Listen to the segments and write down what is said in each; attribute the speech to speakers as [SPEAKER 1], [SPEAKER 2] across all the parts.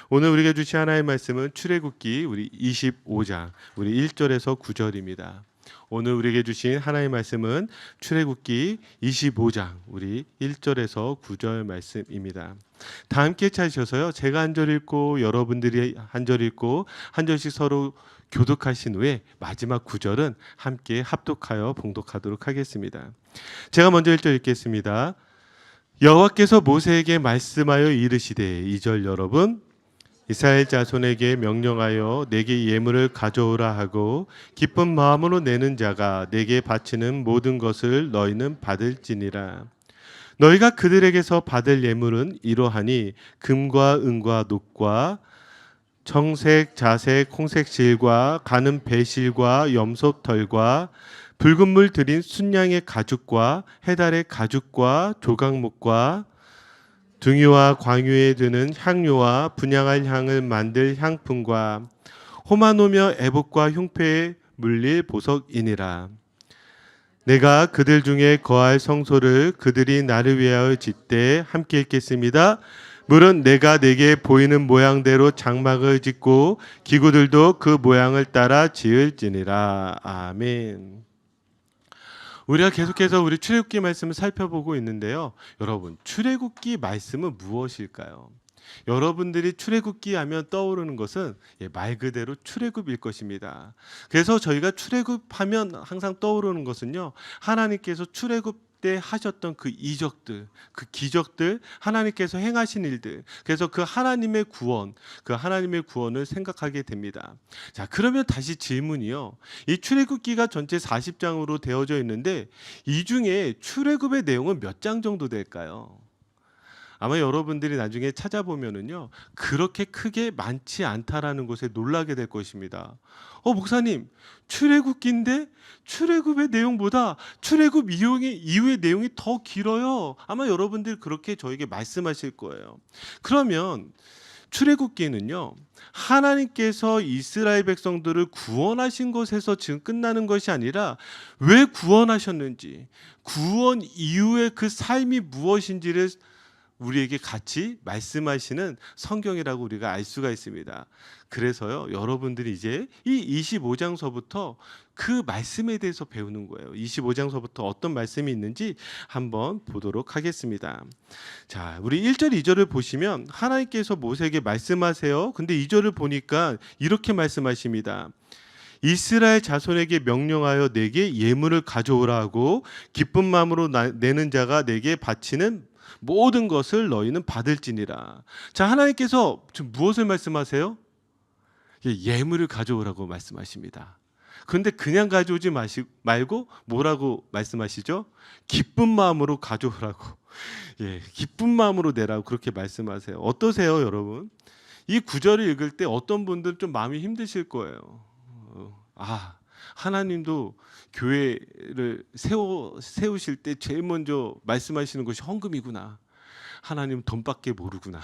[SPEAKER 1] 오늘 우리가 주신 하나의 말씀은 출애굽기 우리 25장 우리 1절에서 9절입니다. 오늘 우리에게 주신 하나의 말씀은 출애굽기 25장 우리 1절에서 9절 말씀입니다. 다 함께 찾으셔서요. 제가 한 절 읽고 여러분들이 한 절 읽고 한 절씩 서로 교독하신 후에 마지막 9절은 함께 합독하여 봉독하도록 하겠습니다. 제가 먼저 1절 읽겠습니다. 여호와께서 모세에게 말씀하여 이르시되 2절 여러분 이스라엘 자손에게 명령하여 내게 예물을 가져오라 하고 기쁜 마음으로 내는 자가 내게 바치는 모든 것을 너희는 받을지니라. 너희가 그들에게서 받을 예물은 이러하니 금과 은과 녹과 청색, 자색, 홍색 실과 가는 배실과 염소털과 붉은 물 들인 순양의 가죽과 해달의 가죽과 조각목과 등유와 광유에 드는 향료와 분향할 향을 만들 향품과 호마노며 애복과 흉패에 물릴 보석이니라. 내가 그들 중에 거할 성소를 그들이 나를 위하여 짓되 함께 읽겠습니다. 물은 내가 내게 보이는 모양대로 장막을 짓고 기구들도 그 모양을 따라 지을지니라. 아멘. 우리가 계속해서 우리 출애굽기 말씀을 살펴보고 있는데요. 여러분, 출애굽기 말씀은 무엇일까요? 여러분들이 출애굽기 하면 떠오르는 것은 말 그대로 출애굽일 것입니다. 그래서 저희가 출애굽하면 항상 떠오르는 것은요. 하나님께서 출애굽 때 하셨던 그 이적들, 그 기적들, 하나님께서 행하신 일들. 그래서 그 하나님의 구원, 그 하나님의 구원을 생각하게 됩니다. 자, 그러면 다시 질문이요. 이 출애굽기가 전체 40장으로 되어져 있는데 이 중에 출애굽의 내용은 몇 장 정도 될까요? 아마 여러분들이 나중에 찾아보면은요 그렇게 크게 많지 않다라는 것에 놀라게 될 것입니다. 목사님, 출애굽기인데 출애굽의 내용보다 출애굽 이후의 내용이 더 길어요. 아마 여러분들이 그렇게 저에게 말씀하실 거예요. 그러면 출애굽기는요 하나님께서 이스라엘 백성들을 구원하신 것에서 지금 끝나는 것이 아니라 왜 구원하셨는지, 구원 이후의 그 삶이 무엇인지를 우리에게 같이 말씀하시는 성경이라고 우리가 알 수가 있습니다. 그래서요, 여러분들이 이제 이 25장서부터 그 말씀에 대해서 배우는 거예요. 25장서부터 어떤 말씀이 있는지 한번 보도록 하겠습니다. 자, 우리 1절, 2절을 보시면 하나님께서 모세에게 말씀하세요. 근데 2절을 보니까 이렇게 말씀하십니다. 이스라엘 자손에게 명령하여 내게 예물을 가져오라 하고 기쁜 마음으로 내는 자가 내게 바치는 모든 것을 너희는 받을지니라. 자, 하나님께서 지금 무엇을 말씀하세요? 예물을 가져오라고 말씀하십니다. 그런데 그냥 가져오지 말고 뭐라고 말씀하시죠? 기쁜 마음으로 가져오라고. 기쁜 마음으로 내라고 그렇게 말씀하세요. 어떠세요, 여러분? 이 구절을 읽을 때 어떤 분들은 좀 마음이 힘드실 거예요. 하나님도 교회를 세우실 때 제일 먼저 말씀하시는 것이 헌금이구나. 하나님 돈밖에 모르구나.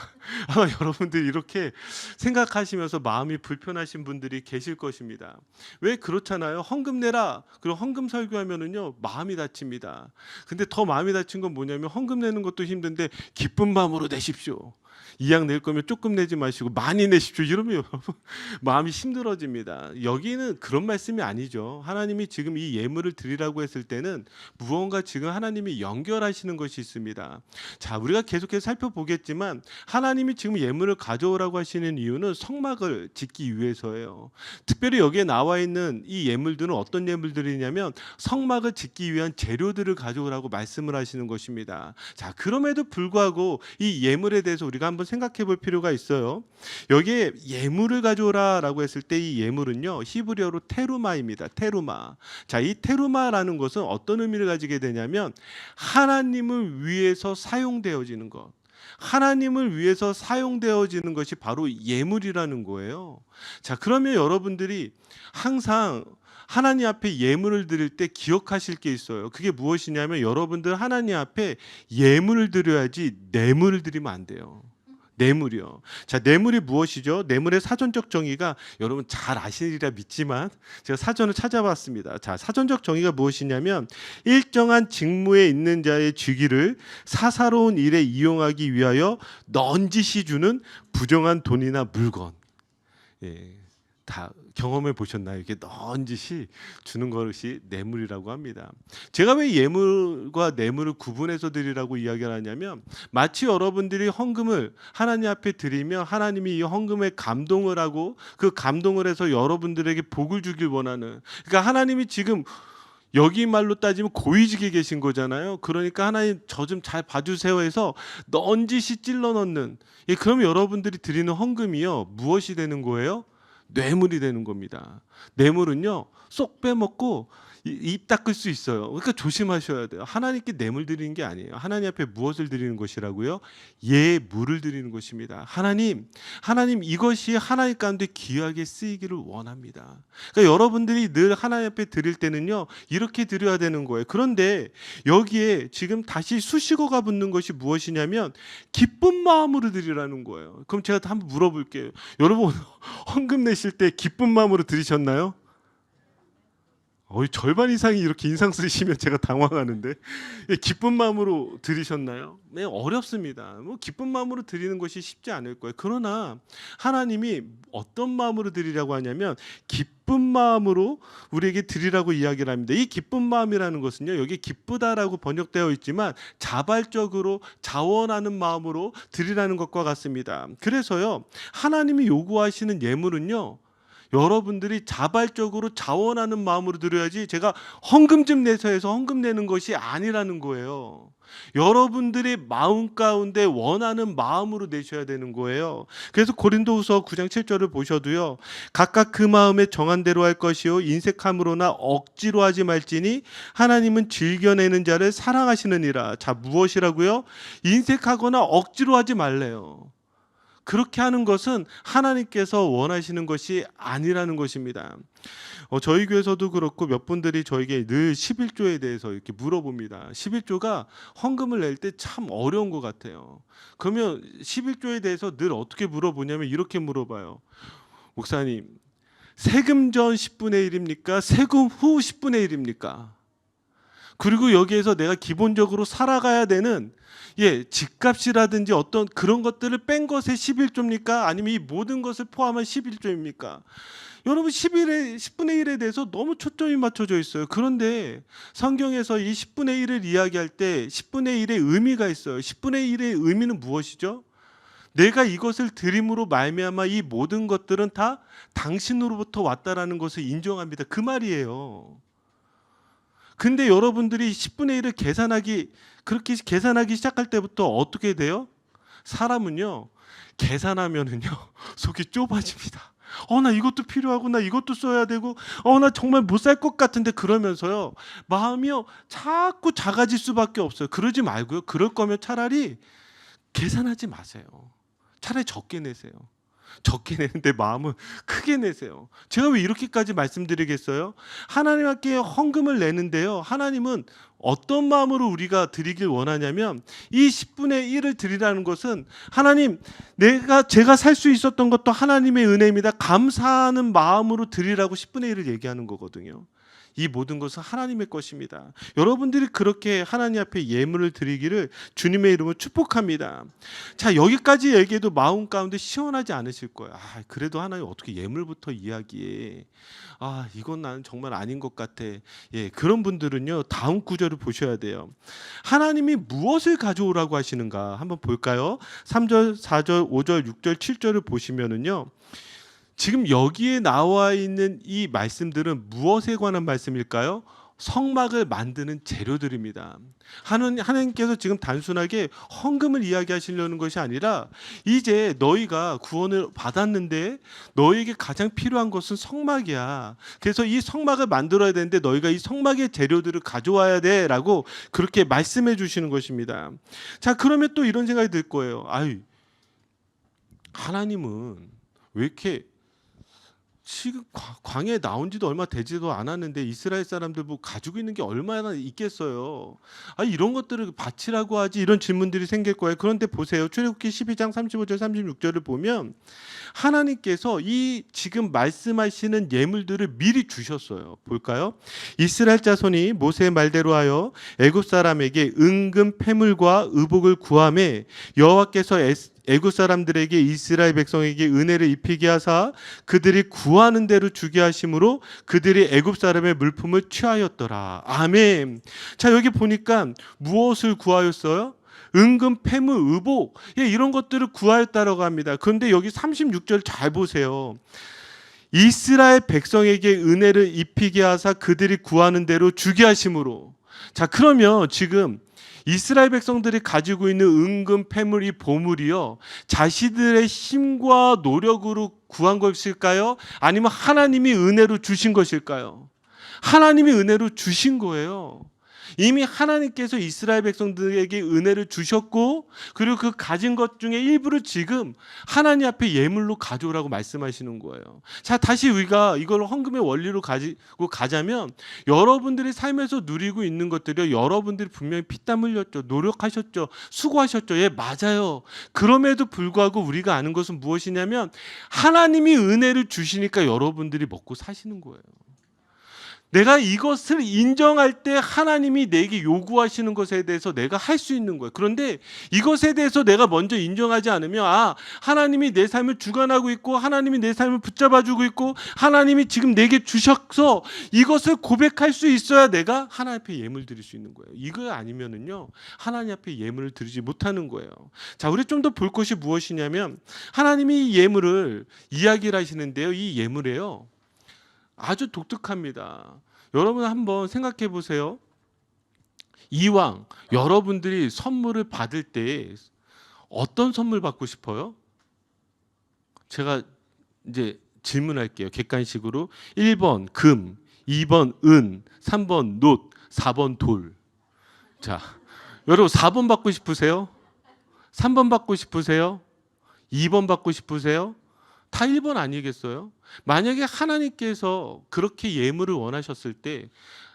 [SPEAKER 1] 아마 여러분들이 이렇게 생각하시면서 마음이 불편하신 분들이 계실 것입니다. 왜 그렇잖아요. 헌금 내라. 그리고 헌금 설교하면은요 마음이 다칩니다. 근데 더 마음이 다친 건 뭐냐면 헌금 내는 것도 힘든데 기쁜 마음으로 내십시오. 이양 낼 거면 조금 내지 마시고 많이 내십시오. 이러면 여러분 마음이 힘들어집니다. 여기는 그런 말씀이 아니죠. 하나님이 지금 이 예물을 드리라고 했을 때는 무언가 지금 하나님이 연결하시는 것이 있습니다. 자, 우리가 계속해서 살펴보겠지만 하나님이 지금 예물을 가져오라고 하시는 이유는 성막을 짓기 위해서예요. 특별히 여기에 나와 있는 이 예물들은 어떤 예물들이냐면 성막을 짓기 위한 재료들을 가져오라고 말씀을 하시는 것입니다. 자, 그럼에도 불구하고 이 예물에 대해서 우리가 한번 생각해 볼 필요가 있어요. 여기에 예물을 가져오라라고 했을 때 이 예물은요 히브리어로 테루마입니다. 테루마. 자, 이 테루마라는 것은 어떤 의미를 가지게 되냐면 하나님을 위해서 사용되어지는 것. 하나님을 위해서 사용되어지는 것이 바로 예물이라는 거예요. 자, 그러면 여러분들이 항상 하나님 앞에 예물을 드릴 때 기억하실 게 있어요. 그게 무엇이냐면 여러분들 하나님 앞에 예물을 드려야지 뇌물을 드리면 안 돼요. 뇌물이요. 자, 뇌물이 무엇이죠? 뇌물의 사전적 정의가 여러분 잘 아시리라 믿지만 제가 사전을 찾아봤습니다. 자, 사전적 정의가 무엇이냐면 일정한 직무에 있는 자의 직위를 사사로운 일에 이용하기 위하여 넌지시 주는 부정한 돈이나 물건. 예, 다 경험해 보셨나요? 이게 넌지시 주는 것이 뇌물이라고 합니다. 제가 왜 예물과 뇌물을 구분해서 드리라고 이야기를 하냐면 마치 여러분들이 헌금을 하나님 앞에 드리면 하나님이 이 헌금에 감동을 하고 그 감동을 해서 여러분들에게 복을 주길 원하는, 그러니까 하나님이 지금 여기 말로 따지면 고위직에 계신 거잖아요. 그러니까 하나님 저 좀 잘 봐주세요 해서 넌지시 찔러 넣는, 예, 그럼 여러분들이 드리는 헌금이요 무엇이 되는 거예요? 뇌물이 되는 겁니다. 뇌물은요 쏙 빼먹고 입 닦을 수 있어요. 그러니까 조심하셔야 돼요. 하나님께 뇌물 드리는 게 아니에요. 하나님 앞에 무엇을 드리는 것이라고요? 예물을 드리는 것입니다. 하나님 이것이 하나님 가운데 귀하게 쓰이기를 원합니다. 그러니까 여러분들이 늘 하나님 앞에 드릴 때는요 이렇게 드려야 되는 거예요. 그런데 여기에 지금 다시 수식어가 붙는 것이 무엇이냐면 기쁜 마음으로 드리라는 거예요. 그럼 제가 한번 물어볼게요. 여러분 헌금 내실 때 기쁜 마음으로 드리셨나요? 절반 이상이 이렇게 인상 쓰시면 제가 당황하는데, 예, 기쁜 마음으로 드리셨나요? 네, 어렵습니다. 뭐 기쁜 마음으로 드리는 것이 쉽지 않을 거예요. 그러나 하나님이 어떤 마음으로 드리라고 하냐면 기쁜 마음으로 우리에게 드리라고 이야기를 합니다. 이 기쁜 마음이라는 것은요 여기 기쁘다라고 번역되어 있지만 자발적으로 자원하는 마음으로 드리라는 것과 같습니다. 그래서요 하나님이 요구하시는 예물은요 여러분들이 자발적으로 자원하는 마음으로 드려야지 제가 헌금 좀 내서 해서 헌금 내는 것이 아니라는 거예요. 여러분들이 마음 가운데 원하는 마음으로 내셔야 되는 거예요. 그래서 고린도후서 9장 7절을 보셔도요 각각 그 마음에 정한 대로 할 것이요 인색함으로나 억지로 하지 말지니 하나님은 즐겨내는 자를 사랑하시느니라. 자, 무엇이라고요? 인색하거나 억지로 하지 말래요. 그렇게 하는 것은 하나님께서 원하시는 것이 아니라는 것입니다. 저희 교회에서도 그렇고 몇 분들이 저에게 늘 11조에 대해서 이렇게 물어봅니다. 11조가 헌금을 낼 때 참 어려운 것 같아요. 그러면 11조에 대해서 늘 어떻게 물어보냐면 이렇게 물어봐요. 목사님, 세금 전 10분의 1입니까? 세금 후 10분의 1입니까? 그리고 여기에서 내가 기본적으로 살아가야 되는 집값이라든지 어떤 그런 것들을 뺀 것에 11조입니까? 아니면 이 모든 것을 포함한 11조입니까? 여러분 10분의 1에 대해서 너무 초점이 맞춰져 있어요. 그런데 성경에서 이 10분의 1을 이야기할 때 10분의 1의 의미가 있어요. 10분의 1의 의미는 무엇이죠? 내가 이것을 드림으로 말미암아 이 모든 것들은 다 당신으로부터 왔다라는 것을 인정합니다. 그 말이에요. 근데 여러분들이 10분의 1을 그렇게 계산하기 시작할 때부터 어떻게 돼요? 사람은요 계산하면은요 속이 좁아집니다. 나 이것도 필요하고 나 이것도 써야 되고 나 정말 못 살 것 같은데, 그러면서요 마음이요 자꾸 작아질 수밖에 없어요. 그러지 말고요, 그럴 거면 차라리 계산하지 마세요. 차라리 적게 내세요. 적게 내는데 마음은 크게 내세요. 제가 왜 이렇게까지 말씀드리겠어요? 하나님께 헌금을 내는데요 하나님은 어떤 마음으로 우리가 드리길 원하냐면 이 10분의 1을 드리라는 것은 하나님 제가 살 수 있었던 것도 하나님의 은혜입니다. 감사하는 마음으로 드리라고 10분의 1을 얘기하는 거거든요. 이 모든 것은 하나님의 것입니다. 여러분들이 그렇게 하나님 앞에 예물을 드리기를 주님의 이름으로 축복합니다. 자, 여기까지 얘기해도 마음 가운데 시원하지 않으실 거예요. 그래도 하나님 어떻게 예물부터 이야기해? 이건 나는 정말 아닌 것 같아. 그런 분들은요 다음 구절을 보셔야 돼요. 하나님이 무엇을 가져오라고 하시는가 한번 볼까요? 3절, 4절, 5절, 6절, 7절을 보시면은요 지금 여기에 나와 있는 이 말씀들은 무엇에 관한 말씀일까요? 성막을 만드는 재료들입니다. 하나님께서 지금 단순하게 헌금을 이야기하시려는 것이 아니라 이제 너희가 구원을 받았는데 너희에게 가장 필요한 것은 성막이야. 그래서 이 성막을 만들어야 되는데 너희가 이 성막의 재료들을 가져와야 돼라고 그렇게 말씀해 주시는 것입니다. 자, 그러면 또 이런 생각이 들 거예요. 하나님은 왜 이렇게 지금 광야에 나온 지도 얼마 되지도 않았는데 이스라엘 사람들 뭐 가지고 있는 게 얼마나 있겠어요. 이런 것들을 바치라고 하지, 이런 질문들이 생길 거예요. 그런데 보세요. 출애굽기 12장 35절 36절을 보면 하나님께서 이 지금 말씀하시는 예물들을 미리 주셨어요. 볼까요? 이스라엘 자손이 모세의 말대로 하여 애굽 사람에게 은금 패물과 의복을 구하매 여호와께서 애굽 사람들에게 이스라엘 백성에게 은혜를 입히게 하사 그들이 구하는 대로 주게 하심으로 그들이 애굽 사람의 물품을 취하였더라. 아멘. 자, 여기 보니까 무엇을 구하였어요? 은금, 패물, 의복, 이런 것들을 구하였다라고 합니다. 그런데 여기 36절 잘 보세요. 이스라엘 백성에게 은혜를 입히게 하사 그들이 구하는 대로 주게 하심으로. 자, 그러면 지금 이스라엘 백성들이 가지고 있는 은금, 패물, 이 보물이요, 자신들의 힘과 노력으로 구한 것일까요? 아니면 하나님이 은혜로 주신 것일까요? 하나님이 은혜로 주신 거예요. 이미 하나님께서 이스라엘 백성들에게 은혜를 주셨고, 그리고 그 가진 것 중에 일부를 지금 하나님 앞에 예물로 가져오라고 말씀하시는 거예요. 자, 다시 우리가 이걸 헌금의 원리로 가지고 가자면, 여러분들이 삶에서 누리고 있는 것들이요, 여러분들이 분명히 피땀 흘렸죠, 노력하셨죠, 수고하셨죠. 맞아요. 그럼에도 불구하고 우리가 아는 것은 무엇이냐면 하나님이 은혜를 주시니까 여러분들이 먹고 사시는 거예요. 내가 이것을 인정할 때 하나님이 내게 요구하시는 것에 대해서 내가 할 수 있는 거예요. 그런데 이것에 대해서 내가 먼저 인정하지 않으면, 하나님이 내 삶을 주관하고 있고 하나님이 내 삶을 붙잡아주고 있고 하나님이 지금 내게 주셔서 이것을 고백할 수 있어야 내가 하나님 앞에 예물 드릴 수 있는 거예요. 이거 아니면은요, 하나님 앞에 예물을 드리지 못하는 거예요. 자, 우리 좀 더 볼 것이 무엇이냐면, 하나님이 예물을 이야기를 하시는데요, 이 예물에요, 아주 독특합니다. 여러분 한번 생각해 보세요. 이왕 여러분들이 선물을 받을 때 어떤 선물 받고 싶어요? 제가 이제 질문할게요. 객관식으로. 1번 금, 2번 은, 3번 놋, 4번 돌. 자, 여러분 4번 받고 싶으세요? 3번 받고 싶으세요? 2번 받고 싶으세요? 다 1번 아니겠어요? 만약에 하나님께서 그렇게 예물을 원하셨을 때,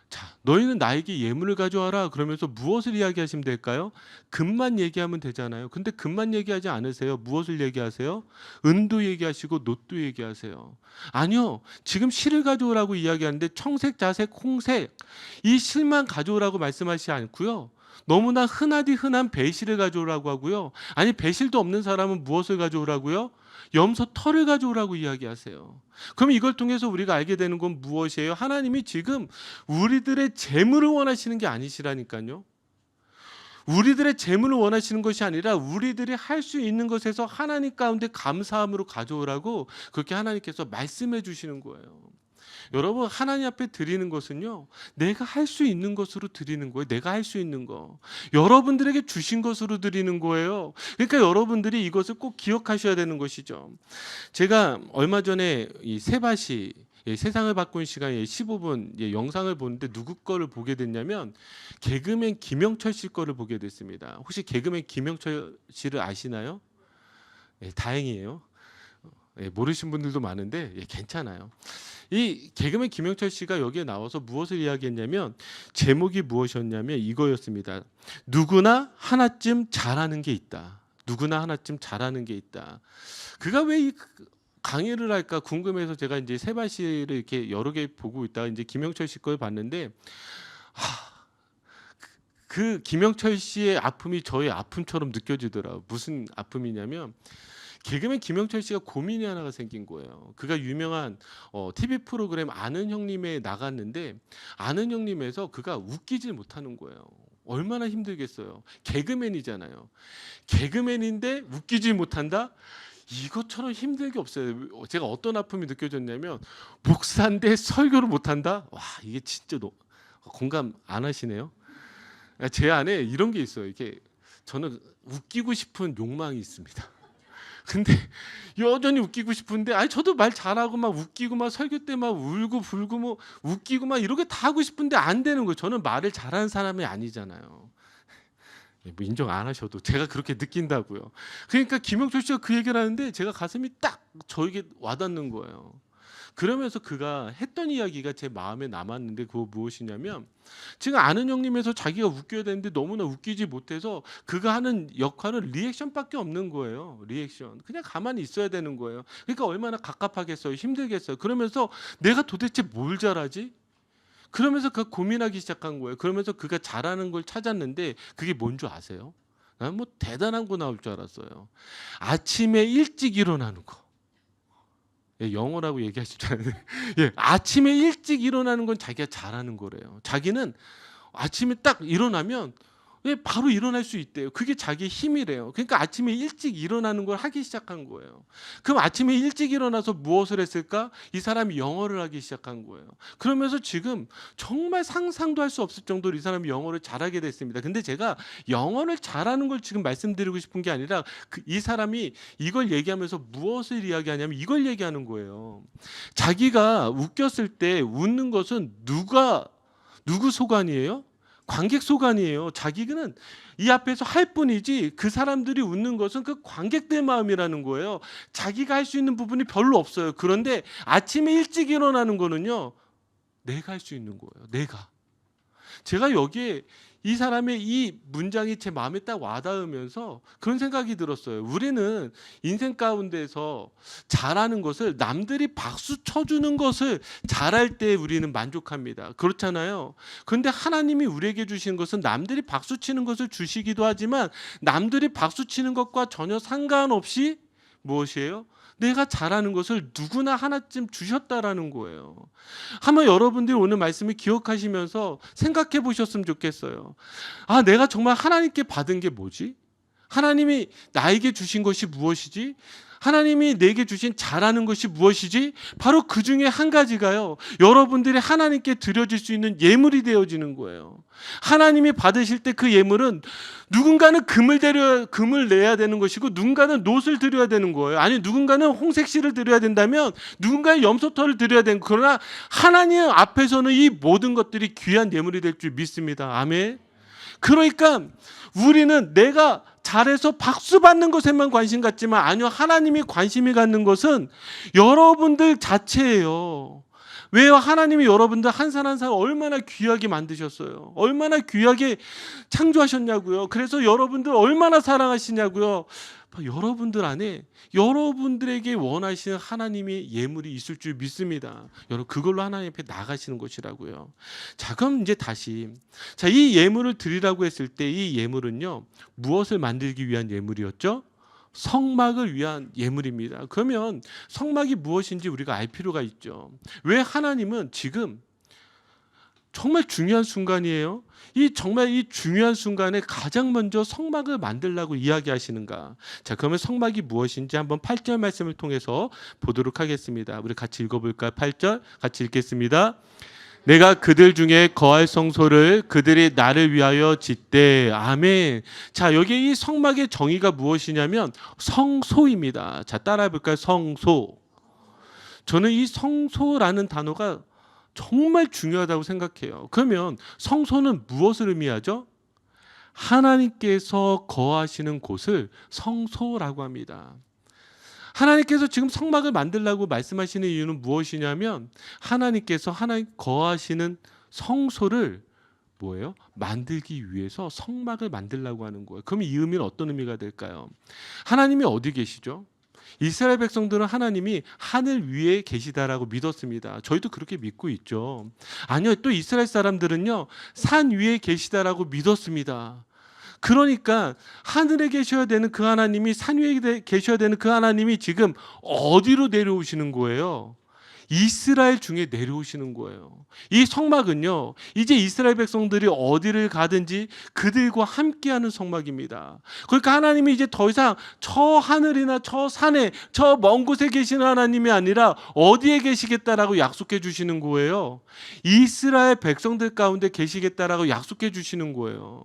[SPEAKER 1] 자, 너희는 나에게 예물을 가져와라 그러면서 무엇을 이야기하시면 될까요? 금만 얘기하면 되잖아요. 근데 금만 얘기하지 않으세요. 무엇을 얘기하세요? 은도 얘기하시고 놋도 얘기하세요. 아니요, 지금 실을 가져오라고 이야기하는데 청색, 자색, 홍색, 이 실만 가져오라고 말씀하시지 않고요, 너무나 흔하디 흔한 배실을 가져오라고 하고요, 아니 배실도 없는 사람은 무엇을 가져오라고요? 염소 털을 가져오라고 이야기하세요. 그럼 이걸 통해서 우리가 알게 되는 건 무엇이에요? 하나님이 지금 우리들의 재물을 원하시는 게 아니시라니까요. 우리들의 재물을 원하시는 것이 아니라 우리들이 할 수 있는 것에서 하나님 가운데 감사함으로 가져오라고 그렇게 하나님께서 말씀해 주시는 거예요. 여러분, 하나님 앞에 드리는 것은요, 내가 할 수 있는 것으로 드리는 거예요. 내가 할 수 있는 거, 여러분들에게 주신 것으로 드리는 거예요. 그러니까 여러분들이 이것을 꼭 기억하셔야 되는 것이죠. 제가 얼마 전에 이 세바시, 세상을 바꾼 시간에 15분 영상을 보는데 누구 거를 보게 됐냐면 개그맨 김영철 씨 거를 보게 됐습니다. 혹시 개그맨 김영철 씨를 아시나요? 다행이에요. 모르신 분들도 많은데 괜찮아요. 이 개그맨 김영철 씨가 여기에 나와서 무엇을 이야기했냐면, 제목이 무엇이었냐면 이거였습니다. 누구나 하나쯤 잘하는 게 있다. 누구나 하나쯤 잘하는 게 있다. 그가 왜 이 강의를 할까 궁금해서 제가 이제 세발 씨를 이렇게 여러 개 보고 있다가 이제 김영철 씨 걸 봤는데, 그 김영철 씨의 아픔이 저의 아픔처럼 느껴지더라고요. 무슨 아픔이냐면, 개그맨 김영철 씨가 고민이 하나가 생긴 거예요. 그가 유명한 TV 프로그램 아는 형님에 나갔는데, 아는 형님에서 그가 웃기질 못하는 거예요. 얼마나 힘들겠어요. 개그맨이잖아요. 개그맨인데 웃기질 못한다? 이것처럼 힘들 게 없어요. 제가 어떤 아픔이 느껴졌냐면, 목사인데 설교를 못한다? 와, 이게 진짜 공감 안 하시네요. 제 안에 이런 게 있어요. 이게 저는 웃기고 싶은 욕망이 있습니다. 근데 여전히 웃기고 싶은데, 저도 말 잘하고 막 웃기고 막 설교 때 막 울고 불고 뭐 웃기고 막 이렇게 다 하고 싶은데 안 되는 거예요. 저는 말을 잘하는 사람이 아니잖아요. 뭐 인정 안 하셔도 제가 그렇게 느낀다고요. 그러니까 김영철 씨가 그 얘기를 하는데 제가 가슴이 딱 저에게 와닿는 거예요. 그러면서 그가 했던 이야기가 제 마음에 남았는데 그거 무엇이냐면 지금 아는 형님에서 자기가 웃겨야 되는데 너무나 웃기지 못해서 그가 하는 역할은 리액션밖에 없는 거예요. 리액션. 그냥 가만히 있어야 되는 거예요. 그러니까 얼마나 갑갑하겠어요. 힘들겠어요. 그러면서 내가 도대체 뭘 잘하지? 그러면서 그가 고민하기 시작한 거예요. 그러면서 그가 잘하는 걸 찾았는데 그게 뭔 줄 아세요? 나는 뭐 대단한 거 나올 줄 알았어요. 아침에 일찍 일어나는 거. 예, 영어라고 얘기하시잖아요. 예, 아침에 일찍 일어나는 건 자기가 잘하는 거래요. 자기는 아침에 딱 일어나면 예, 바로 일어날 수 있대요. 그게 자기의 힘이래요. 그러니까 아침에 일찍 일어나는 걸 하기 시작한 거예요. 그럼 아침에 일찍 일어나서 무엇을 했을까? 이 사람이 영어를 하기 시작한 거예요. 그러면서 지금 정말 상상도 할 수 없을 정도로 이 사람이 영어를 잘하게 됐습니다. 근데 제가 영어를 잘하는 걸 지금 말씀드리고 싶은 게 아니라 이 사람이 이걸 얘기하면서 무엇을 이야기하냐면 이걸 얘기하는 거예요. 자기가 웃겼을 때 웃는 것은 누구 소관이에요? 관객 소관이에요. 자기는 이 앞에서 할 뿐이지 그 사람들이 웃는 것은 그 관객들 마음이라는 거예요. 자기가 할 수 있는 부분이 별로 없어요. 그런데 아침에 일찍 일어나는 거는요. 내가 할 수 있는 거예요. 내가. 제가 여기에 이 사람의 이 문장이 제 마음에 딱 와닿으면서 그런 생각이 들었어요. 우리는 인생 가운데서 잘하는 것을 남들이 박수 쳐주는 것을 잘할 때 우리는 만족합니다. 그렇잖아요. 그런데 하나님이 우리에게 주신 것은 남들이 박수 치는 것을 주시기도 하지만 남들이 박수 치는 것과 전혀 상관없이 무엇이에요? 내가 잘하는 것을 누구나 하나쯤 주셨다라는 거예요. 한번 여러분들이 오늘 말씀을 기억하시면서 생각해 보셨으면 좋겠어요. 아, 내가 정말 하나님께 받은 게 뭐지? 하나님이 나에게 주신 것이 무엇이지? 하나님이 내게 주신 잘하는 것이 무엇이지? 바로 그 중에 한 가지가요. 여러분들이 하나님께 드려질 수 있는 예물이 되어지는 거예요. 하나님이 받으실 때 그 예물은 누군가는 금을 내야 되는 것이고 누군가는 놋을 드려야 되는 거예요. 아니 누군가는 홍색실을 드려야 된다면 누군가는 염소털을 드려야 되는 거예요. 그러나 하나님 앞에서는 이 모든 것들이 귀한 예물이 될 줄 믿습니다. 아멘. 그러니까 우리는 내가 잘해서 박수 받는 것에만 관심 갖지만 아니요, 하나님이 관심이 갖는 것은 여러분들 자체예요. 왜요? 하나님이 여러분들 한 사람 한 사람 얼마나 귀하게 만드셨어요. 얼마나 귀하게 창조하셨냐고요. 그래서 여러분들 얼마나 사랑하시냐고요. 여러분들 안에 여러분들에게 원하시는 하나님의 예물이 있을 줄 믿습니다. 여러분 그걸로 하나님 앞에 나가시는 것이라고요. 자, 그럼 이제 다시 이 예물을 드리라고 했을 때 이 예물은요 무엇을 만들기 위한 예물이었죠? 성막을 위한 예물입니다. 그러면 성막이 무엇인지 우리가 알 필요가 있죠. 왜 하나님은 지금 정말 중요한 순간이에요. 정말 이 중요한 순간에 가장 먼저 성막을 만들라고 이야기하시는가? 자, 그러면 성막이 무엇인지 한번 8절 말씀을 통해서 보도록 하겠습니다. 우리 같이 읽어볼까요? 8절 같이 읽겠습니다. 내가 그들 중에 거할 성소를 그들이 나를 위하여 짓되. 아멘. 자, 여기 이 성막의 정의가 무엇이냐면 성소입니다. 자, 따라해 볼까요? 성소. 저는 이 성소라는 단어가 정말 중요하다고 생각해요. 그러면 성소는 무엇을 의미하죠? 하나님께서 거하시는 곳을 성소라고 합니다. 하나님께서 지금 성막을 만들라고 말씀하시는 이유는 무엇이냐면 하나님께서 하나님 거하시는 성소를 뭐예요? 만들기 위해서 성막을 만들라고 하는 거예요. 그럼 이 의미는 어떤 의미가 될까요? 하나님이 어디 계시죠? 이스라엘 백성들은 하나님이 하늘 위에 계시다라고 믿었습니다. 저희도 그렇게 믿고 있죠. 아니요, 또 이스라엘 사람들은요 산 위에 계시다라고 믿었습니다. 그러니까 하늘에 계셔야 되는 그 하나님이 산 위에 계셔야 되는 그 하나님이 지금 어디로 내려오시는 거예요? 이스라엘 중에 내려오시는 거예요. 이 성막은요 이제 이스라엘 백성들이 어디를 가든지 그들과 함께하는 성막입니다. 그러니까 하나님이 이제 더 이상 저 하늘이나 저 산에 저 먼 곳에 계시는 하나님이 아니라 어디에 계시겠다라고 약속해 주시는 거예요. 이스라엘 백성들 가운데 계시겠다라고 약속해 주시는 거예요.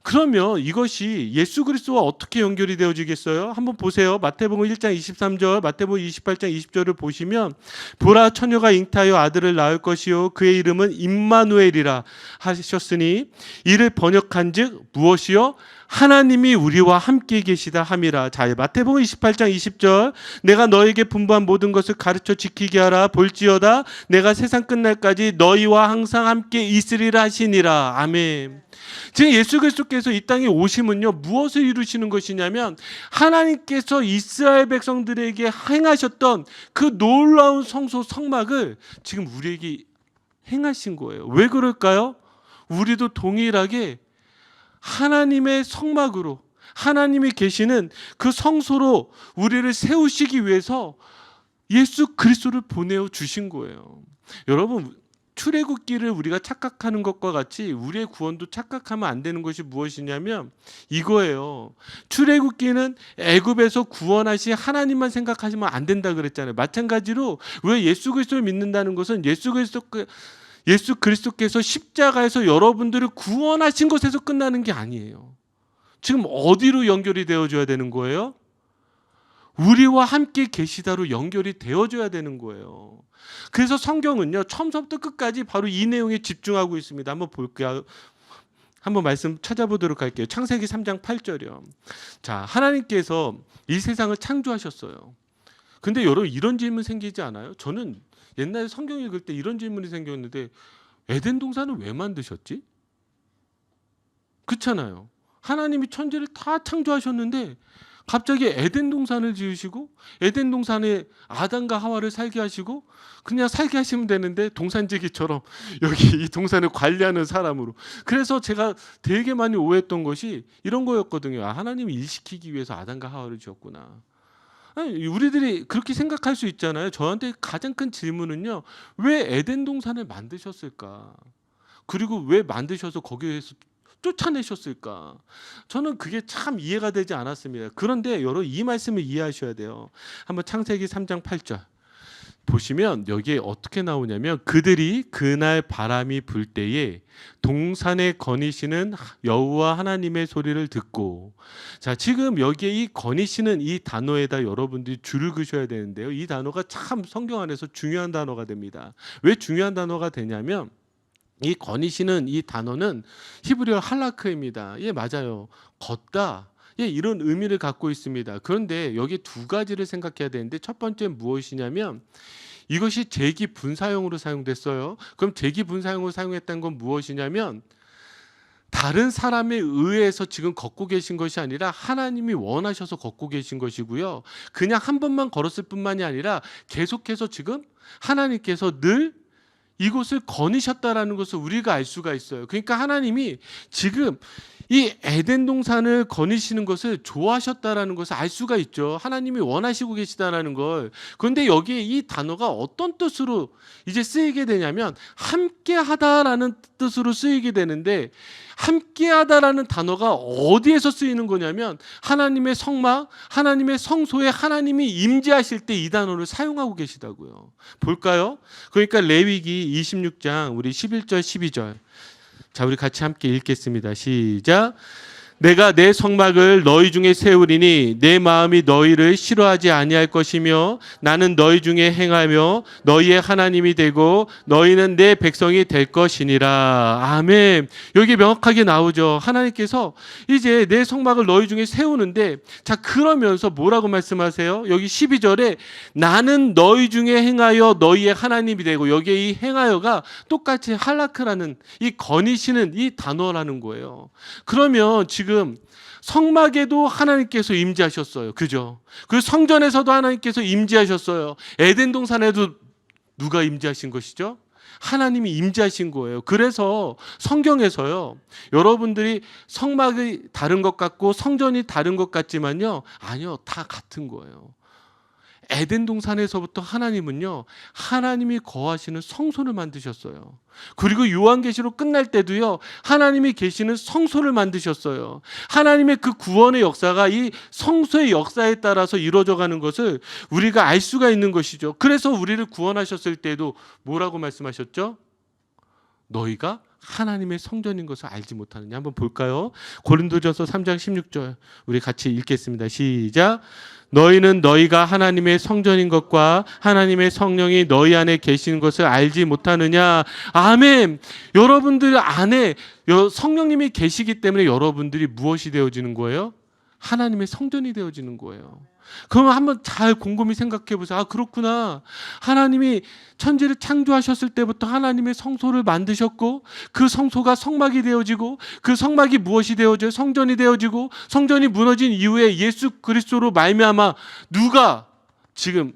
[SPEAKER 1] 그러면 이것이 예수 그리스도와 어떻게 연결이 되어지겠어요? 한번 보세요. 마태복음 1장 23절, 마태복음 28장 20절을 보시면 보라 처녀가 잉태하여 아들을 낳을 것이요 그의 이름은 임마누엘이라 하셨으니 이를 번역한즉 무엇이요? 하나님이 우리와 함께 계시다 함이라. 자, 마태복음 28장 20절, 내가 너에게 분부한 모든 것을 가르쳐 지키게 하라. 볼지어다 내가 세상 끝날까지 너희와 항상 함께 있으리라 하시니라. 아멘. 지금 예수 그리스도께서 이 땅에 오심은요, 무엇을 이루시는 것이냐면 하나님께서 이스라엘 백성들에게 행하셨던 그 놀라운 성소 성막을 지금 우리에게 행하신 거예요. 왜 그럴까요? 우리도 동일하게 하나님의 성막으로, 하나님이 계시는 그 성소로 우리를 세우시기 위해서 예수 그리스도를 보내어 주신 거예요. 여러분, 출애굽기를 우리가 착각하는 것과 같이 우리의 구원도 착각하면 안 되는 것이 무엇이냐면 이거예요. 출애굽기는 애굽에서 구원하신 하나님만 생각하시면 안 된다 그랬잖아요. 마찬가지로 왜 예수 그리스도를 믿는다는 것은 예수 그리스도께서 십자가에서 여러분들을 구원하신 것에서 끝나는 게 아니에요. 지금 어디로 연결이 되어줘야 되는 거예요? 우리와 함께 계시다로 연결이 되어줘야 되는 거예요. 그래서 성경은요, 처음부터 끝까지 바로 이 내용에 집중하고 있습니다. 한번 볼게요. 한번 말씀 찾아보도록 할게요. 창세기 3장 8절이요. 자, 하나님께서 이 세상을 창조하셨어요. 근데 여러분, 이런 질문 생기지 않아요? 저는 옛날에 성경 읽을 때 이런 질문이 생겼는데, 에덴 동산을 왜 만드셨지? 그렇잖아요. 하나님이 천지를 다 창조하셨는데 갑자기 에덴 동산을 지으시고 에덴 동산에 아담과 하와를 살게 하시고 그냥 살게 하시면 되는데 동산지기처럼 여기 이 동산을 관리하는 사람으로. 그래서 제가 되게 많이 오해했던 것이 이런 거였거든요. 아, 하나님이 일시키기 위해서 아담과 하와를 지었구나. 아니, 우리들이 그렇게 생각할 수 있잖아요. 저한테 가장 큰 질문은요, 왜 에덴 동산을 만드셨을까? 그리고 왜 만드셔서 거기에서 쫓아내셨을까? 저는 그게 참 이해가 되지 않았습니다. 그런데 여러분, 이 말씀을 이해하셔야 돼요. 한번 창세기 3장 8절 보시면 여기에 어떻게 나오냐면 그들이 그날 바람이 불 때에 동산에 거니시는 여호와 하나님의 소리를 듣고. 자, 지금 여기에 이 거니시는 이 단어에다 여러분들이 줄을 그셔야 되는데요. 이 단어가 참 성경 안에서 중요한 단어가 됩니다. 왜 중요한 단어가 되냐면 이 거니시는 이 단어는 히브리어 할라크입니다. 예, 맞아요. 걷다. 예, 이런 의미를 갖고 있습니다. 그런데 여기 두 가지를 생각해야 되는데 첫 번째는 무엇이냐면 이것이 제기 분사형으로 사용됐어요. 그럼 제기 분사형으로 사용했다는 건 무엇이냐면 다른 사람에 의해서 지금 걷고 계신 것이 아니라 하나님이 원하셔서 걷고 계신 것이고요. 그냥 한 번만 걸었을 뿐만이 아니라 계속해서 지금 하나님께서 늘 이곳을 거니셨다라는 것을 우리가 알 수가 있어요. 그러니까 하나님이 지금 이 에덴 동산을 거니시는 것을 좋아하셨다라는 것을 알 수가 있죠. 하나님이 원하시고 계시다라는 걸. 그런데 여기에 이 단어가 어떤 뜻으로 이제 쓰이게 되냐면 함께하다라는 뜻으로 쓰이게 되는데, 함께하다라는 단어가 어디에서 쓰이는 거냐면 하나님의 성막, 하나님의 성소에 하나님이 임재하실 때 이 단어를 사용하고 계시다고요. 볼까요? 그러니까 레위기 26장 우리 11절 12절. 자, 우리 같이 함께 읽겠습니다. 시작. 내가 내 성막을 너희 중에 세우리니 내 마음이 너희를 싫어하지 아니할 것이며 나는 너희 중에 행하며 너희의 하나님이 되고 너희는 내 백성이 될 것이니라. 아멘. 여기 명확하게 나오죠. 하나님께서 이제 내 성막을 너희 중에 세우는데, 자, 그러면서 뭐라고 말씀하세요? 여기 12절에 나는 너희 중에 행하여 너희의 하나님이 되고, 여기에 이 행하여가 똑같이 할라크라는 이 거니시는 이 단어라는 거예요. 그러면 지금 성막에도 하나님께서 임재하셨어요. 그죠? 그리고 성전에서도 하나님께서 임재하셨어요. 에덴 동산에도 누가 임재하신 것이죠? 하나님이 임재하신 거예요. 그래서 성경에서요, 여러분들이 성막이 다른 것 같고 성전이 다른 것 같지만요, 아니요, 다 같은 거예요. 에덴 동산에서부터 하나님은요, 하나님이 거하시는 성소를 만드셨어요. 그리고 요한계시록 끝날 때도요, 하나님이 계시는 성소를 만드셨어요. 하나님의 그 구원의 역사가 이 성소의 역사에 따라서 이루어져 가는 것을 우리가 알 수가 있는 것이죠. 그래서 우리를 구원하셨을 때도 뭐라고 말씀하셨죠? 너희가 하나님의 성전인 것을 알지 못하느냐. 한번 볼까요? 고린도전서 3장 16절 우리 같이 읽겠습니다. 시작. 너희는 너희가 하나님의 성전인 것과 하나님의 성령이 너희 안에 계시는 것을 알지 못하느냐. 아멘. 여러분들 안에 성령님이 계시기 때문에 여러분들이 무엇이 되어지는 거예요? 하나님의 성전이 되어지는 거예요. 그럼 한번 잘 곰곰이 생각해 보세요. 아, 그렇구나. 하나님이 천지를 창조하셨을 때부터 하나님의 성소를 만드셨고 그 성소가 성막이 되어지고 그 성막이 무엇이 되어져요? 성전이 되어지고 성전이 무너진 이후에 예수 그리스도로 말미암아 누가 지금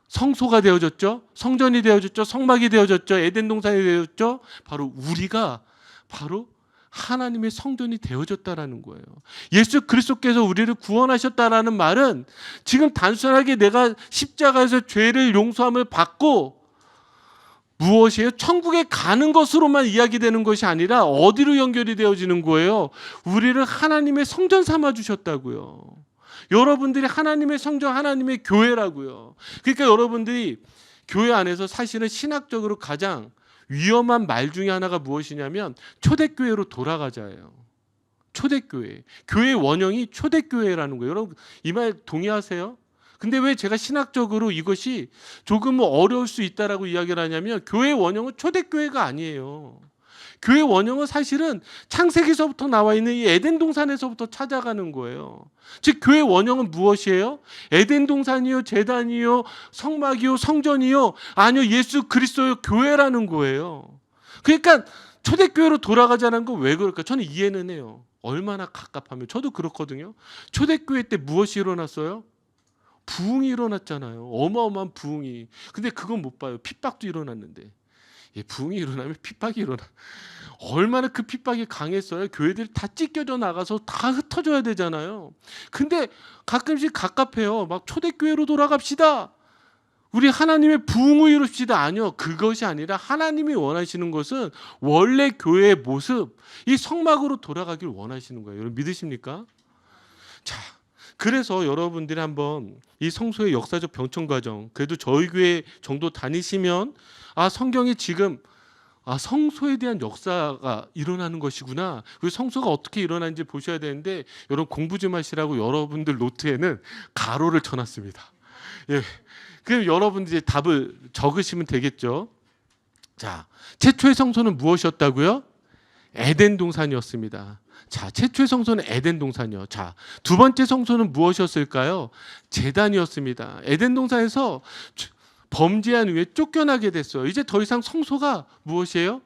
[SPEAKER 1] 성소가 되어졌죠? 성전이 되어졌죠? 성막이 되어졌죠? 에덴 동산이 되어졌죠? 바로 우리가 바로 하나님의 성전이 되어졌다라는 거예요. 예수 그리스도께서 우리를 구원하셨다라는 말은 지금 단순하게 내가 십자가에서 죄를 용서함을 받고 무엇이에요? 천국에 가는 것으로만 이야기되는 것이 아니라 어디로 연결이 되어지는 거예요? 우리를 하나님의 성전 삼아 주셨다고요. 여러분들이 하나님의 성전, 하나님의 교회라고요. 그러니까 여러분들이 교회 안에서 사실은 신학적으로 가장 위험한 말 중에 하나가 무엇이냐면 초대교회로 돌아가자예요. 초대교회. 교회의 원형이 초대교회라는 거예요. 여러분 이 말 동의하세요? 근데 왜 제가 신학적으로 이것이 조금 어려울 수 있다라고 이야기를 하냐면 교회의 원형은 초대교회가 아니에요. 교회의 원형은 사실은 창세기서부터 나와 있는 이 에덴 동산에서부터 찾아가는 거예요. 즉 교회의 원형은 무엇이에요? 에덴 동산이요, 제단이요, 성막이요, 성전이요, 아니요, 예수 그리스도의 교회라는 거예요. 그러니까 초대교회로 돌아가자는 건 왜 그럴까? 저는 이해는 해요. 얼마나 갑갑하면 저도 그렇거든요. 초대교회 때 무엇이 일어났어요? 부흥이 일어났잖아요. 어마어마한 부흥이. 근데 그건 못 봐요. 핍박도 일어났는데. 예, 부흥이 일어나면 핍박이 일어나. 얼마나 그 핍박이 강했어요. 교회들이 다 찢겨져 나가서 다 흩어져야 되잖아요. 근데 가끔씩 갑갑해요. 막 초대교회로 돌아갑시다. 우리 하나님의 부흥을 이룹시다. 아니요. 그것이 아니라 하나님이 원하시는 것은 원래 교회의 모습, 이 성막으로 돌아가길 원하시는 거예요. 여러분 믿으십니까? 자, 그래서 여러분들이 한번 이 성소의 역사적 병천 과정, 그래도 저희 교회 정도 다니시면 아, 성경이 지금 성소에 대한 역사가 일어나는 것이구나. 그 성소가 어떻게 일어나는지 보셔야 되는데 여러분 공부 좀 하시라고 여러분들 노트에는 가로를 쳐놨습니다. 예, 그럼 여러분들이 답을 적으시면 되겠죠. 자, 최초의 성소는 무엇이었다고요? 에덴 동산이었습니다. 자, 최초의 성소는 에덴 동산이요. 자, 두 번째 성소는 무엇이었을까요? 제단이었습니다. 에덴 동산에서 범죄한 후에 쫓겨나게 됐어요. 이제 더 이상 성소가 무엇이에요?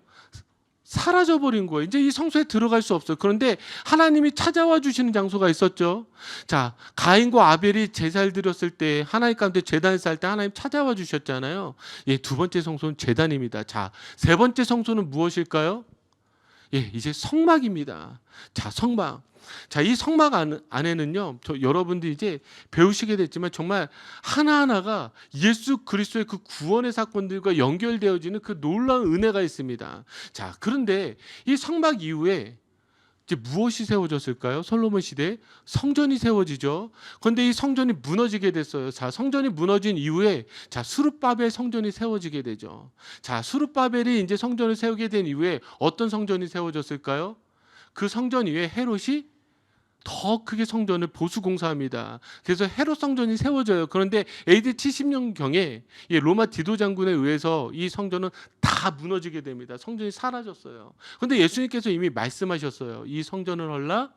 [SPEAKER 1] 사라져버린 거예요. 이제 이 성소에 들어갈 수 없어요. 그런데 하나님이 찾아와 주시는 장소가 있었죠. 자, 가인과 아벨이 제사를 드렸을 때 하나님 가운데 제단을 쌓을 때 하나님 찾아와 주셨잖아요. 예, 두 번째 성소는 제단입니다. 자, 세 번째 성소는 무엇일까요? 예, 이제 성막입니다. 자, 성막. 자, 이 성막 안에는요, 여러분들이 이제 배우시게 됐지만 정말 하나하나가 예수 그리스도의 그 구원의 사건들과 연결되어지는 그 놀라운 은혜가 있습니다. 자, 그런데 이 성막 이후에 이제 무엇이 세워졌을까요? 솔로몬 시대에 성전이 세워지죠. 그런데 이 성전이 무너지게 됐어요. 자, 성전이 무너진 이후에 자, 스룹바벨 성전이 세워지게 되죠. 자, 스룹바벨이 이제 성전을 세우게 된 이후에 어떤 성전이 세워졌을까요? 그 성전 위에 헤롯이 더 크게 성전을 보수공사합니다. 그래서 헤롯 성전이 세워져요. 그런데 AD 70년경에 로마 디도 장군에 의해서 이 성전은 다 무너지게 됩니다. 성전이 사라졌어요. 그런데 예수님께서 이미 말씀하셨어요. 이 성전을 헐라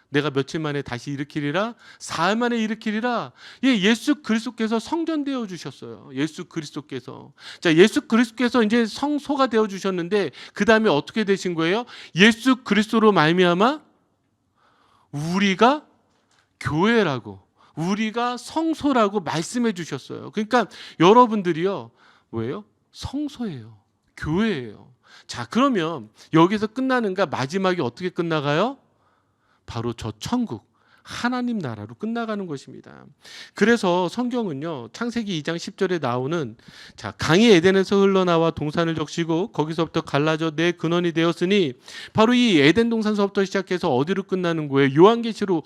[SPEAKER 1] 내가 며칠 만에 다시 일으키리라, 사흘 만에 일으키리라. 예, 예수 그리스도께서 성전 되어 주셨어요. 예수 그리스도께서. 자, 예수 그리스도께서 이제 성소가 되어 주셨는데 그 다음에 어떻게 되신 거예요? 예수 그리스도로 말미암아 우리가 교회라고, 우리가 성소라고 말씀해 주셨어요. 그러니까 여러분들이요, 뭐예요? 성소예요. 교회예요. 자, 그러면 여기서 끝나는가? 마지막에 어떻게 끝나가요? 바로 저 천국, 하나님 나라로 끝나가는 것입니다. 그래서 성경은요, 창세기 2장 10절에 나오는 자, 강이 에덴에서 흘러나와 동산을 적시고 거기서부터 갈라져 내 근원이 되었으니 바로 이 에덴 동산서부터 시작해서 어디로 끝나는 거예요? 요한계시로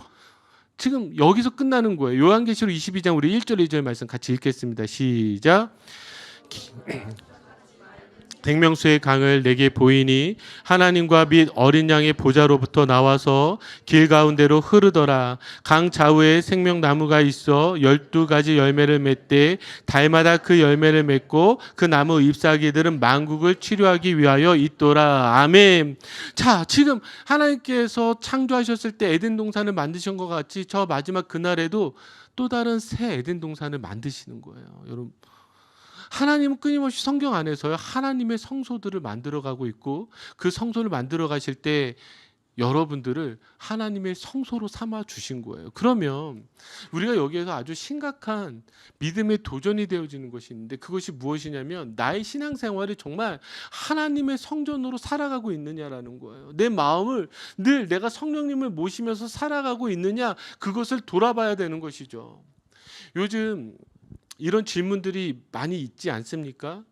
[SPEAKER 1] 지금 여기서 끝나는 거예요. 요한계시록 22장 우리 1절 2절 말씀 같이 읽겠습니다. 시작. 생명수의 강을 내게 보이니 하나님과 및 어린 양의 보좌로부터 나와서 길 가운데로 흐르더라. 강 좌우에 생명나무가 있어 12가지 열매를 맺되 달마다 그 열매를 맺고 그 나무 잎사귀들은 만국을 치료하기 위하여 있더라. 아멘. 자, 지금 하나님께서 창조하셨을 때 에덴 동산을 만드신 것 같이 저 마지막 그날에도 또 다른 새 에덴 동산을 만드시는 거예요. 여러분, 하나님은 끊임없이 성경 안에서요, 하나님의 성소들을 만들어가고 있고 그 성소를 만들어 가실 때 여러분들을 하나님의 성소로 삼아 주신 거예요. 그러면 우리가 여기에서 아주 심각한 믿음의 도전이 되어지는 것이 있는데, 그것이 무엇이냐면 나의 신앙생활이 정말 하나님의 성전으로 살아가고 있느냐라는 거예요. 내 마음을 늘 내가 성령님을 모시면서 살아가고 있느냐, 그것을 돌아봐야 되는 것이죠. 요즘 이런 질문들이 많이 있지 않습니까?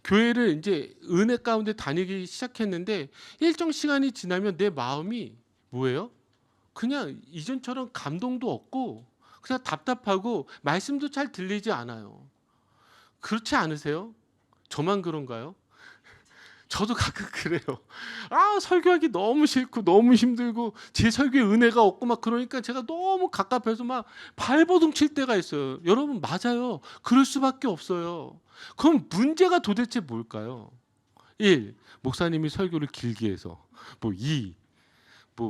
[SPEAKER 1] 교회를 이제 은혜 가운데 다니기 시작했는데 일정 시간이 지나면 내 마음이 뭐예요? 그냥 이전처럼 감동도 없고 그냥 답답하고 말씀도 잘 들리지 않아요. 그렇지 않으세요? 저만 그런가요? 저도 가끔 그래요. 설교하기 너무 싫고 너무 힘들고 제 설교에 은혜가 없고 막 그러니까 제가 너무 갑갑해서 막 발버둥 칠 때가 있어요. 여러분, 맞아요. 그럴 수밖에 없어요. 그럼 문제가 도대체 뭘까요? 1. 목사님이 설교를 길게 해서. 2.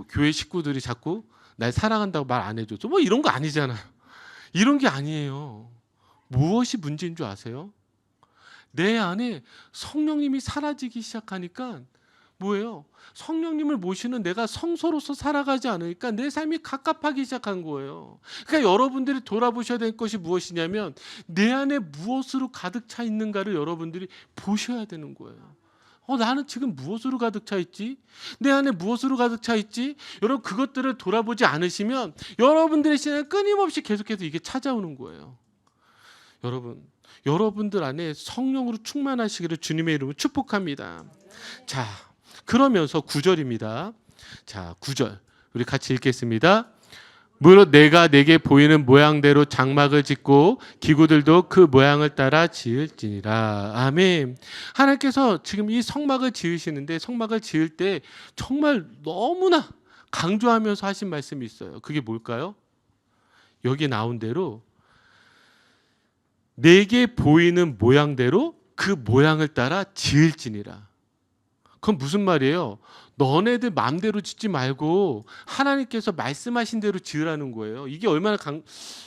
[SPEAKER 1] 교회 식구들이 자꾸 날 사랑한다고 말 안 해줘서 이런 거 아니잖아요. 이런 게 아니에요. 무엇이 문제인 줄 아세요? 내 안에 성령님이 사라지기 시작하니까 뭐예요? 성령님을 모시는 내가 성소로서 살아가지 않으니까 내 삶이 갑갑하기 시작한 거예요. 그러니까 여러분들이 돌아보셔야 될 것이 무엇이냐면 내 안에 무엇으로 가득 차 있는가를 여러분들이 보셔야 되는 거예요. 나는 지금 무엇으로 가득 차 있지? 내 안에 무엇으로 가득 차 있지? 여러분, 그것들을 돌아보지 않으시면 여러분들의 신앙은 끊임없이 계속해서 이게 찾아오는 거예요. 여러분들 안에 성령으로 충만하시기를 주님의 이름으로 축복합니다. 자, 그러면서 9절입니다. 자, 9절 우리 같이 읽겠습니다. 무릇 내가 내게 보이는 모양대로 장막을 짓고 기구들도 그 모양을 따라 지을지니라. 아멘. 하나님께서 지금 이 성막을 지으시는데 성막을 지을 때 정말 너무나 강조하면서 하신 말씀이 있어요. 그게 뭘까요? 여기 나온 대로 내게 보이는 모양대로 그 모양을 따라 지을지니라. 그건 무슨 말이에요? 너네들 마음대로 짓지 말고 하나님께서 말씀하신 대로 지으라는 거예요. 이게 얼마나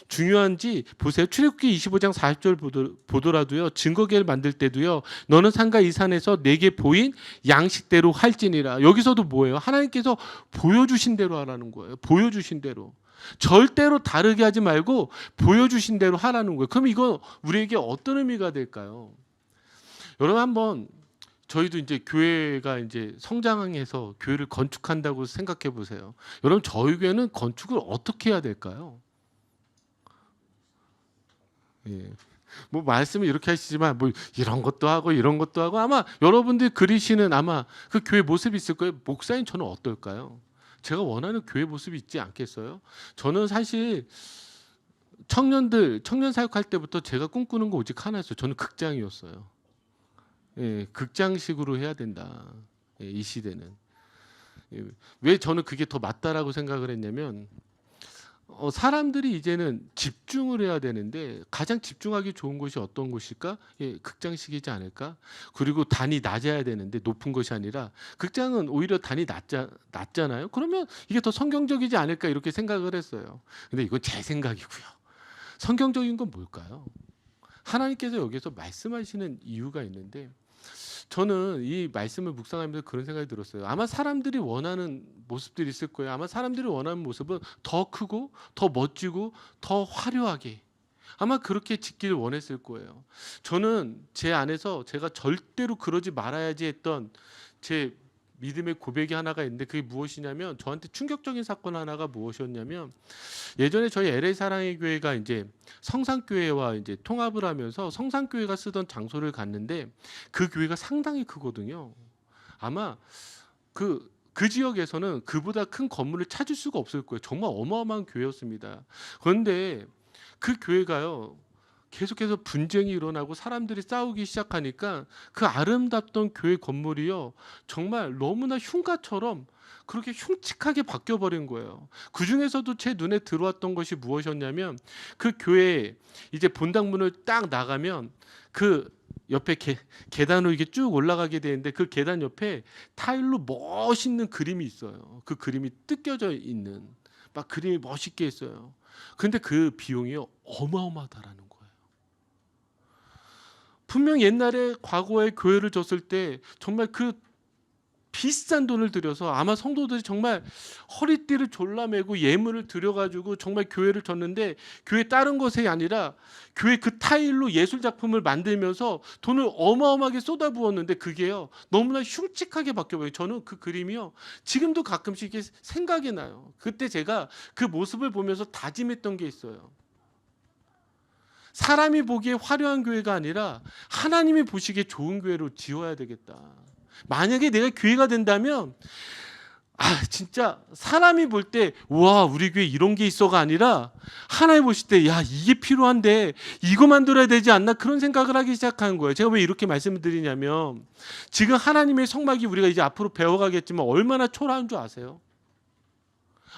[SPEAKER 1] 중요한지 보세요. 출애굽기 25장 40절 보더라도요, 증거궤를 만들 때도요, 너는 산과 이 산에서 내게 보인 양식대로 할지니라. 여기서도 뭐예요? 하나님께서 보여주신 대로 하라는 거예요. 보여주신 대로. 절대로 다르게 하지 말고 보여주신 대로 하라는 거예요. 그럼 이거 우리에게 어떤 의미가 될까요? 여러분, 한번 저희도 이제 교회가 이제 성장해서 교회를 건축한다고 생각해 보세요. 여러분, 저희 교회는 건축을 어떻게 해야 될까요? 예. 말씀을 이렇게 하시지만 이런 것도 하고 이런 것도 하고 아마 여러분들이 그리시는 아마 그 교회 모습이 있을 거예요. 목사님, 저는 어떨까요? 제가 원하는 교회 모습이 있지 않겠어요? 저는 사실 청년 사역할 때부터 제가 꿈꾸는 거 오직 하나였어요. 저는 극장이었어요. 예, 극장식으로 해야 된다. 예, 이 시대는. 예, 왜 저는 그게 더 맞다라고 생각을 했냐면 사람들이 이제는 집중을 해야 되는데 가장 집중하기 좋은 곳이 어떤 곳일까? 예, 극장식이지 않을까? 그리고 단이 낮아야 되는데 높은 것이 아니라 극장은 오히려 단이 낮잖아요. 그러면 이게 더 성경적이지 않을까 이렇게 생각을 했어요. 근데 이건 제 생각이고요. 성경적인 건 뭘까요? 하나님께서 여기서 말씀하시는 이유가 있는데 저는 이 말씀을 묵상하면서 그런 생각이 들었어요. 아마 사람들이 원하는 모습들이 있을 거예요. 아마 사람들이 원하는 모습은 더 크고 더 멋지고 더 화려하게 아마 그렇게 짓기를 원했을 거예요. 저는 제 안에서 제가 절대로 그러지 말아야지 했던 제 믿음의 고백이 하나가 있는데 그게 무엇이냐면 저한테 충격적인 사건 하나가 무엇이었냐면 예전에 저희 LA 사랑의 교회가 이제 성산교회와 이제 통합을 하면서 성산교회가 쓰던 장소를 갔는데 그 교회가 상당히 크거든요. 아마 그 지역에서는 그보다 큰 건물을 찾을 수가 없을 거예요. 정말 어마어마한 교회였습니다. 그런데 그 교회가요, 계속해서 분쟁이 일어나고 사람들이 싸우기 시작하니까 그 아름답던 교회 건물이요 정말 너무나 흉가처럼 그렇게 흉측하게 바뀌어 버린 거예요. 그 중에서도 제 눈에 들어왔던 것이 무엇이었냐면 그 교회 이제 본당문을 딱 나가면 그 옆에 계단으로 이게 쭉 올라가게 되는데 그 계단 옆에 타일로 멋있는 그림이 있어요. 그 그림이 뜯겨져 있는 막 그림이 멋있게 있어요. 근데 그 비용이 어마어마하다라는 거예요. 분명 옛날에 과거에 교회를 졌을 때 정말 그 비싼 돈을 들여서 아마 성도들이 정말 허리띠를 졸라매고 예물을 들여가지고 정말 교회를 졌는데 교회 다른 것이 아니라 교회 그 타일로 예술 작품을 만들면서 돈을 어마어마하게 쏟아부었는데 그게요 너무나 흉측하게 바뀌어버려요. 저는 그 그림이요 지금도 가끔씩 이게 생각이 나요. 그때 제가 그 모습을 보면서 다짐했던 게 있어요. 사람이 보기에 화려한 교회가 아니라 하나님이 보시기에 좋은 교회로 지어야 되겠다. 만약에 내가 교회가 된다면 진짜 사람이 볼 때 와 우리 교회 이런 게 있어가 아니라 하나님 보실 때 야 이게 필요한데 이거 만들어야 되지 않나 그런 생각을 하기 시작한 거예요. 제가 왜 이렇게 말씀을 드리냐면 지금 하나님의 성막이 우리가 이제 앞으로 배워가겠지만 얼마나 초라한 줄 아세요?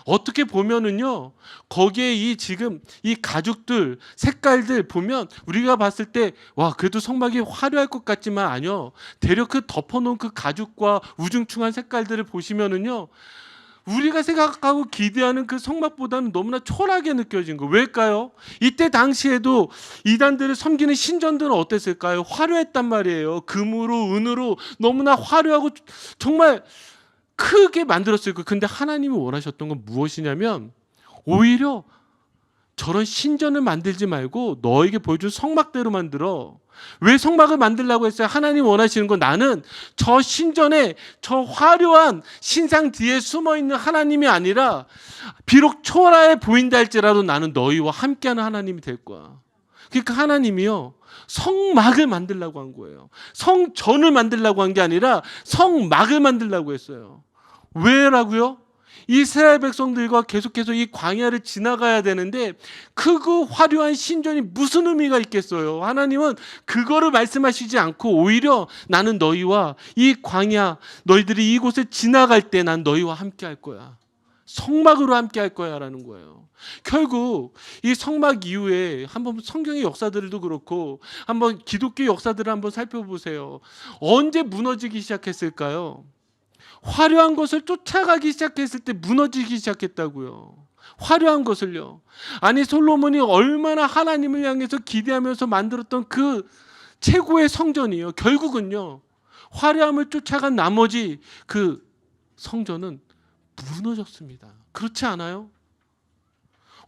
[SPEAKER 1] 어떻게 보면은요 거기에 이 지금 이 가죽들 색깔들 보면 우리가 봤을 때 와 그래도 성막이 화려할 것 같지만 아니요 대략 그 덮어놓은 그 가죽과 우중충한 색깔들을 보시면은요 우리가 생각하고 기대하는 그 성막보다는 너무나 초라하게 느껴진 거. 왜일까요? 이때 당시에도 이단들을 섬기는 신전들은 어땠을까요? 화려했단 말이에요. 금으로 은으로 너무나 화려하고 정말 크게 만들었어요. 근데 하나님이 원하셨던 건 무엇이냐면 오히려 저런 신전을 만들지 말고 너에게 보여준 성막대로 만들어. 왜 성막을 만들라고 했어요? 하나님 원하시는 건 나는 저 신전에 저 화려한 신상 뒤에 숨어있는 하나님이 아니라 비록 초라해 보인다 할지라도 나는 너희와 함께하는 하나님이 될 거야. 그러니까 하나님이요 성막을 만들라고 한 거예요. 성전을 만들라고 한 게 아니라 성막을 만들라고 했어요. 왜라고요? 이스라엘 백성들과 계속해서 이 광야를 지나가야 되는데 크고 화려한 신전이 무슨 의미가 있겠어요? 하나님은 그거를 말씀하시지 않고 오히려 나는 너희와 이 광야 너희들이 이곳을 지나갈 때 난 너희와 함께 할 거야. 성막으로 함께 할 거야 라는 거예요. 결국 이 성막 이후에 한번 성경의 역사들도 그렇고 한번 기독교 역사들을 한번 살펴보세요. 언제 무너지기 시작했을까요? 화려한 것을 쫓아가기 시작했을 때 무너지기 시작했다고요. 화려한 것을요. 아니 솔로몬이 얼마나 하나님을 향해서 기대하면서 만들었던 그 최고의 성전이요. 결국은요. 화려함을 쫓아간 나머지 그 성전은 무너졌습니다. 그렇지 않아요?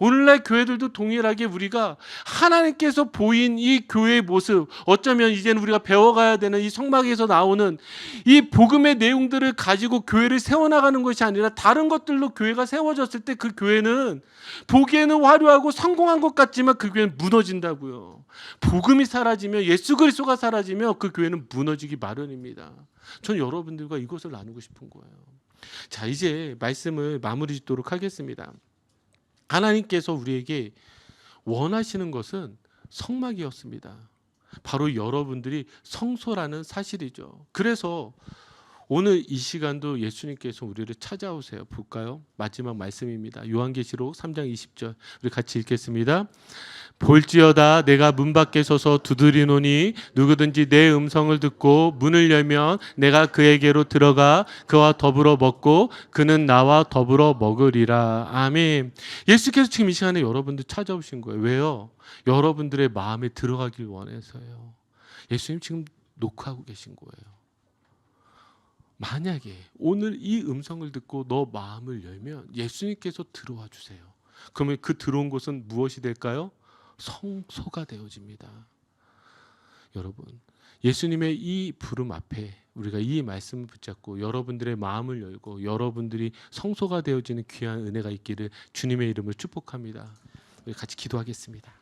[SPEAKER 1] 오늘날 교회들도 동일하게 우리가 하나님께서 보인 이 교회의 모습 어쩌면 이제는 우리가 배워가야 되는 이 성막에서 나오는 이 복음의 내용들을 가지고 교회를 세워나가는 것이 아니라 다른 것들로 교회가 세워졌을 때 그 교회는 보기에는 화려하고 성공한 것 같지만 그 교회는 무너진다고요. 복음이 사라지며 예수 그리스도가 사라지며 그 교회는 무너지기 마련입니다. 전 여러분들과 이것을 나누고 싶은 거예요. 자 이제 말씀을 마무리 짓도록 하겠습니다. 하나님께서 우리에게 원하시는 것은 성막이었습니다. 바로 여러분들이 성소라는 사실이죠. 그래서 오늘 이 시간도 예수님께서 우리를 찾아오세요. 볼까요? 마지막 말씀입니다. 요한계시록 3장 20절 우리 같이 읽겠습니다. 볼지어다 내가 문 밖에 서서 두드리노니 누구든지 내 음성을 듣고 문을 열면 내가 그에게로 들어가 그와 더불어 먹고 그는 나와 더불어 먹으리라. 아멘. 예수께서 지금 이 시간에 여러분들 찾아오신 거예요. 왜요? 여러분들의 마음에 들어가길 원해서요. 예수님 지금 녹화하고 계신 거예요. 만약에 오늘 이 음성을 듣고 너 마음을 열면 예수님께서 들어와 주세요. 그러면 그 들어온 곳은 무엇이 될까요? 성소가 되어집니다. 여러분, 예수님의 이 부름 앞에 우리가 이 말씀을 붙잡고 여러분들의 마음을 열고 여러분들이 성소가 되어지는 귀한 은혜가 있기를 주님의 이름으로 축복합니다. 우리 같이 기도하겠습니다.